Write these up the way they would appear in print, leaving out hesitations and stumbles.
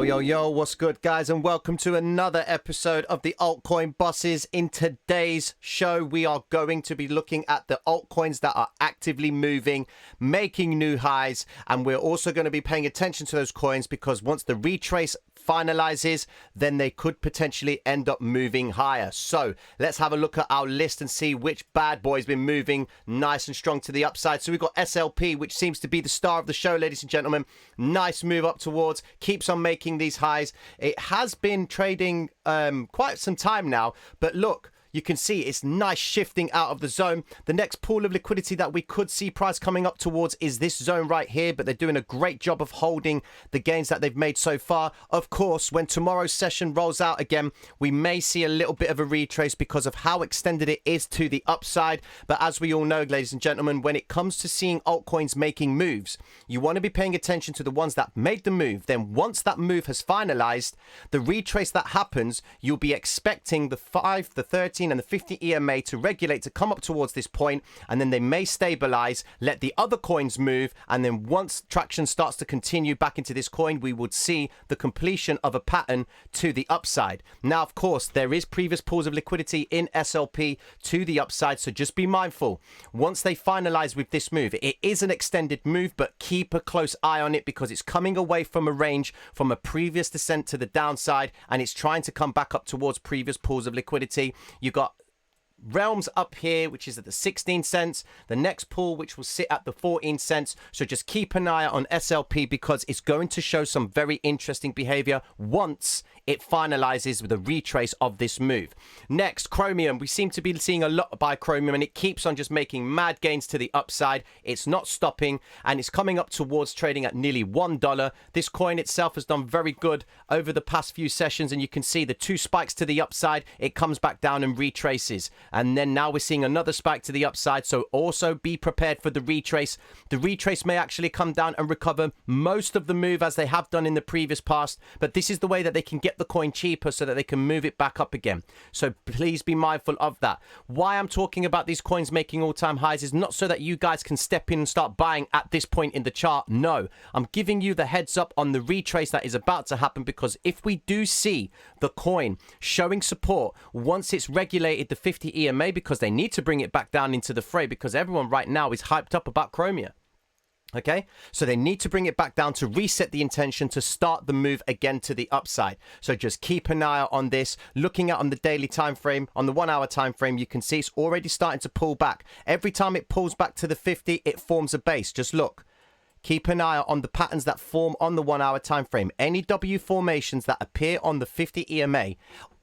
Yo, what's good, guys? And welcome to another episode of the Altcoin Bosses. In today's show, we are going to be looking at the altcoins that are actively moving, making new highs, and we're also going to be paying attention to those coins because once the retrace finalizes, then they could potentially end up moving higher. So let's have a look at our list and see which bad boy's been moving nice and strong to the upside. So we've got SLP, which seems to be the star of the show, ladies and gentlemen. Nice move up towards, keeps on making these highs. It has been trading quite some time now, but look, you can see it's nice shifting out of the zone. The next pool of liquidity that we could see price coming up towards is this zone right here, but they're doing a great job of holding the gains that they've made so far. Of course, when tomorrow's session rolls out again, we may see a little bit of a retrace because of how extended it is to the upside. But as we all know, ladies and gentlemen, when it comes to seeing altcoins making moves, you want to be paying attention to the ones that made the move. Then once that move has finalized, the retrace that happens, you'll be expecting the 5, the 13, and the 50 EMA to regulate to come up towards this point, and then they may stabilize, let the other coins move, and then once traction starts to continue back into this coin, we would see the completion of a pattern to the upside. Now, of course, there is previous pools of liquidity in SLP to the upside, so just be mindful. Once they finalize with this move, it is an extended move, but keep a close eye on it because it's coming away from a range from a previous descent to the downside, and it's trying to come back up towards previous pools of liquidity. You got Realms up here, which is at the 16 cents. The next pool, which will sit at the 14 cents. So just keep an eye on SLP because it's going to show some very interesting behavior once it finalizes with a retrace of this move. Next, Chromium. We seem to be seeing a lot by Chromium, and it keeps on just making mad gains to the upside. It's not stopping, and it's coming up towards trading at nearly $1. This coin itself has done very good over the past few sessions, and you can see the two spikes to the upside. It comes back down and retraces. And then now we're seeing another spike to the upside, so also be prepared for the retrace. The retrace may actually come down and recover most of the move as they have done in the previous past, but this is the way that they can get the coin cheaper so that they can move it back up again. So please be mindful of that. Why I'm talking about these coins making all-time highs is not so that you guys can step in and start buying at this point in the chart. No, I'm giving you the heads up on the retrace that is about to happen, because if we do see the coin showing support once it's regulated the 50 EMA, because they need to bring it back down into the fray because everyone right now is hyped up about Chromia. Okay, so they need to bring it back down to reset the intention to start the move again to the upside. So just keep an eye on this. Looking at on the daily time frame, on the 1 hour time frame, you can see it's already starting to pull back. Every time it pulls back to the 50, it forms a base. Just look. Keep an eye on the patterns that form on the 1 hour time frame. Any W formations that appear on the 50 EMA,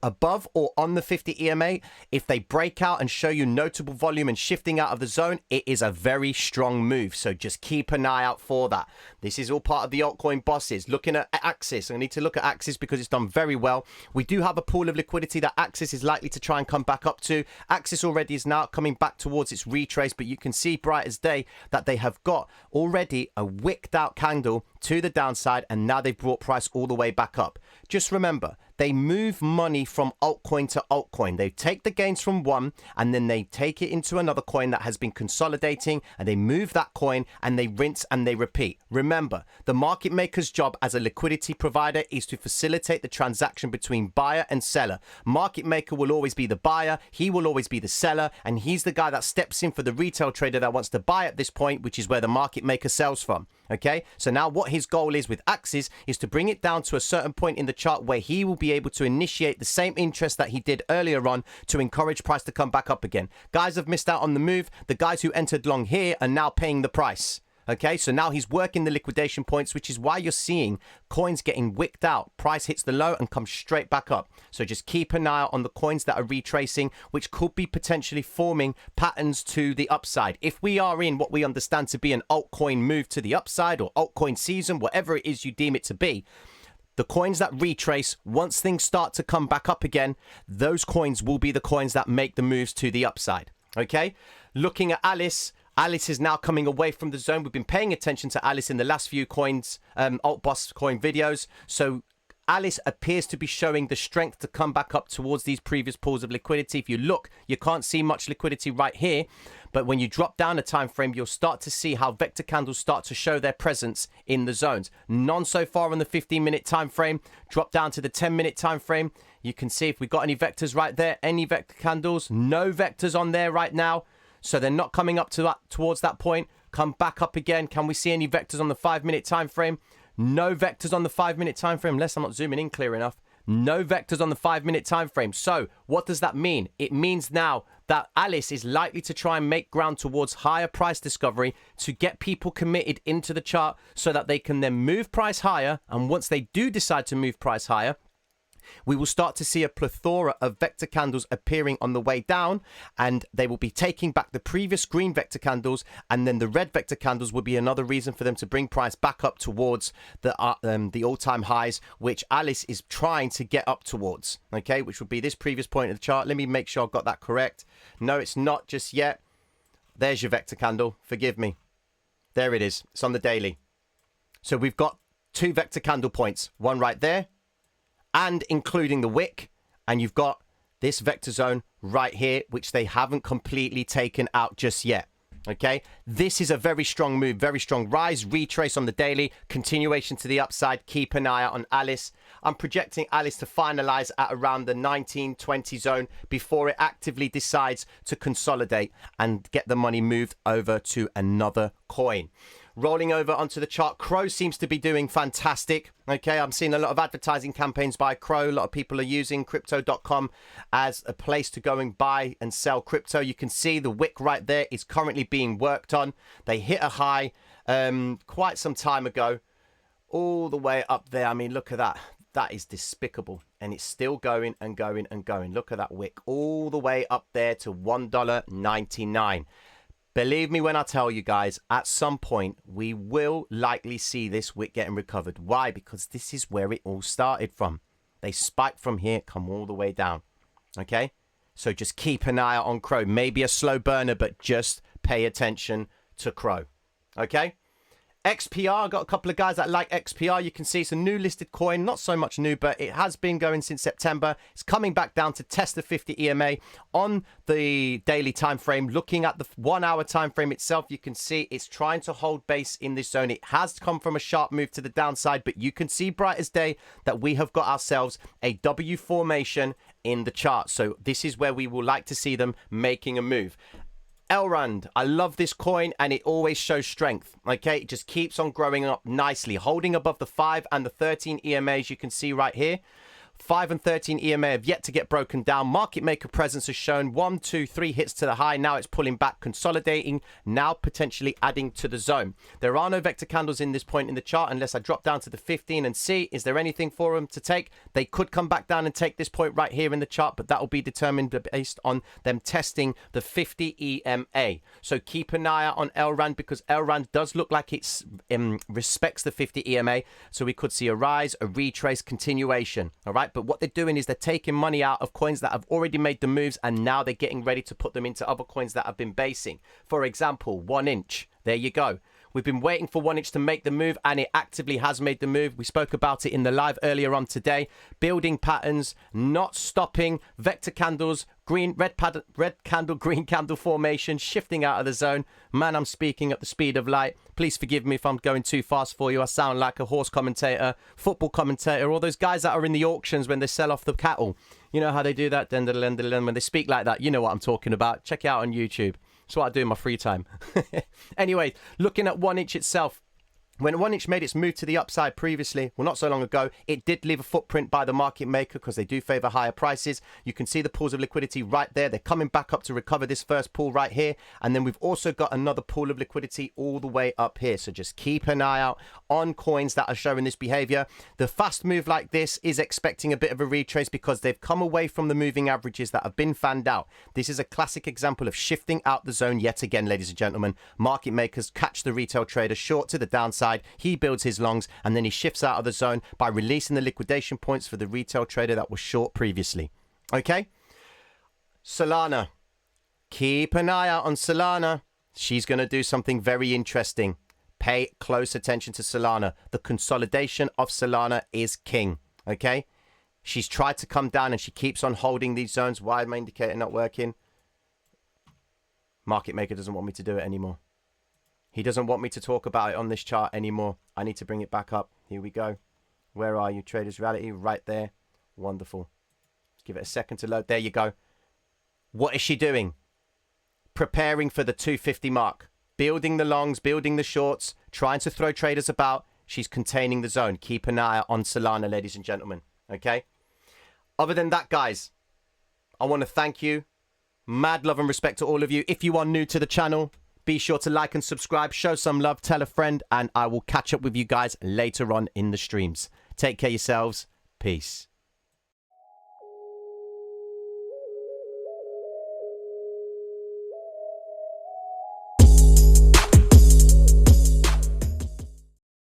above or on the 50 EMA, if they break out and show you notable volume and shifting out of the zone, it is a very strong move. So just keep an eye out for that. This is all part of the altcoin bosses. Looking at Axis, I need to look at Axis because it's done very well. We do have a pool of liquidity that Axis is likely to try and come back up to. Axis already is now coming back towards its retrace, but you can see bright as day that they have got already a wicked out candle to the downside, and now they've brought price all the way back up. Just remember, they move money from altcoin to altcoin. They take the gains from one and then they take it into another coin that has been consolidating, and they move that coin and they rinse and they repeat. Remember, the market maker's job as a liquidity provider is to facilitate the transaction between buyer and seller. Market maker will always be the buyer, he will always be the seller, and he's the guy that steps in for the retail trader that wants to buy at this point, which is where the market maker sells from. Okay, so now what his goal is with Axis is to bring it down to a certain point in the chart where he will be able to initiate the same interest that he did earlier on to encourage price to come back up again. Guys have missed out on the move. The guys who entered long here are now paying the price. Okay, so now he's working the liquidation points, which is why you're seeing coins getting wicked out. Price hits the low and comes straight back up. So just keep an eye on the coins that are retracing, which could be potentially forming patterns to the upside. If we are in what we understand to be an altcoin move to the upside or altcoin season, whatever it is you deem it to be, the coins that retrace, once things start to come back up again, those coins will be the coins that make the moves to the upside. Okay, looking at Alice. Alice is now coming away from the zone. We've been paying attention to Alice in the last few coins, alt boss coin videos. So Alice appears to be showing the strength to come back up towards these previous pools of liquidity. If you look, you can't see much liquidity right here, but when you drop down a time frame, you'll start to see how vector candles start to show their presence in the zones. None so far on the 15-minute time frame. Drop down to the 10-minute time frame. You can see if we got any vectors right there, any vector candles, no vectors on there right now. So they're not coming up to that, towards that point. Come back up again. Can we see any vectors on the 5-minute time frame? No vectors on the 5-minute time frame, unless I'm not zooming in clear enough. No vectors on the 5-minute time frame. So what does that mean? It means now that Alice is likely to try and make ground towards higher price discovery to get people committed into the chart so that they can then move price higher. And once they do decide to move price higher, we will start to see a plethora of vector candles appearing on the way down, and they will be taking back the previous green vector candles, and then the red vector candles will be another reason for them to bring price back up towards the all-time highs, which Alice is trying to get up towards, okay, which would be this previous point of the chart. Let me make sure I've got that correct. No, it's not just yet. There's your vector candle. Forgive me. There it is. It's on the daily. So we've got two vector candle points, one right there, and including the wick, and you've got this vector zone right here, which they haven't completely taken out just yet. Okay, this is a very strong move, very strong rise, retrace on the daily, continuation to the upside. Keep an eye out on Alice. I'm projecting Alice to finalize at around the 1920 zone before it actively decides to consolidate and get the money moved over to another coin. Rolling over onto the chart, Crow seems to be doing fantastic. Okay, I'm seeing a lot of advertising campaigns by Crow. A lot of people are using crypto.com as a place to go and buy and sell crypto. You can see the wick right there is currently being worked on. They hit a high quite some time ago, all the way up there. I mean, look at that. That is despicable. And it's still going and going and going. Look at that wick all the way up there to $1.99. Believe me when I tell you guys, at some point, we will likely see this wick getting recovered. Why? Because this is where it all started from. They spiked from here, come all the way down. Okay? So just keep an eye out on Crow. Maybe a slow burner, but just pay attention to Crow. Okay? XPR, got a couple of guys that like XPR. You can see it's a new listed coin, not so much new, but it has been going since September. It's coming back down to test the 50 EMA on the daily time frame. Looking at the 1 hour time frame itself, you can see it's trying to hold base in this zone. It has come from a sharp move to the downside, but you can see bright as day that we have got ourselves a W formation in the chart. So this is where we will like to see them making a move. Elrond, I love this coin, and it always shows strength. Okay, it just keeps on growing up nicely, holding above the 5 and the 13 EMAs you can see right here. 5 and 13 EMA have yet to get broken down. Market maker presence has shown 1, 2, 3 hits to the high. Now it's pulling back, consolidating, now potentially adding to the zone. There are no vector candles in this point in the chart unless I drop down to the 15 and see, is there anything for them to take? They could come back down and take this point right here in the chart, but that will be determined based on them testing the 50 EMA. So keep an eye out on Elrond, because Elrond does look like it respects the 50 EMA. So we could see a rise, a retrace, continuation. All right. But what they're doing is they're taking money out of coins that have already made the moves, and now they're getting ready to put them into other coins that have been basing. For example, 1inch. There you go. We've been waiting for 1inch to make the move, and it actively has made the move. We spoke about it in the live earlier on today. Building patterns, not stopping. Vector candles, green, red candle, green candle formation, shifting out of the zone. Man, I'm speaking at the speed of light. Please forgive me if I'm going too fast for you. I sound like a horse commentator, football commentator, all those guys that are in the auctions when they sell off the cattle. You know how they do that? When they speak like that, you know what I'm talking about. Check it out on YouTube. That's what I do in my free time. Anyway, looking at 1inch itself. When 1inch made its move to the upside previously, well, not so long ago, it did leave a footprint by the market maker because they do favor higher prices. You can see the pools of liquidity right there. They're coming back up to recover this first pool right here. And then we've also got another pool of liquidity all the way up here. So just keep an eye out on coins that are showing this behavior. The fast move like this is expecting a bit of a retrace because they've come away from the moving averages that have been fanned out. This is a classic example of shifting out the zone yet again, ladies and gentlemen. Market makers catch the retail trader short to the downside. He builds his longs, and then he shifts out of the zone by releasing the liquidation points for the retail trader that was short previously. Okay? Solana. Keep an eye out on Solana. She's going to do something very interesting. Pay close attention to Solana. The consolidation of Solana is king. Okay? She's tried to come down and she keeps on holding these zones. Why is my indicator not working? Market maker doesn't want me to do it anymore. He doesn't want me to talk about it on this chart anymore. I need to bring it back up. Here we go. Where are you? Traders Reality, right there. Wonderful. Give it a second to load. There you go. What is she doing? Preparing for the 250 mark. Building the longs, building the shorts, trying to throw traders about. She's containing the zone. Keep an eye on Solana, ladies and gentlemen. Okay? Other than that, guys, I want to thank you. Mad love and respect to all of you. If you are new to the channel, be sure to like and subscribe. Show some love. Tell a friend. And I will catch up with you guys later on in the streams. Take care of yourselves. Peace.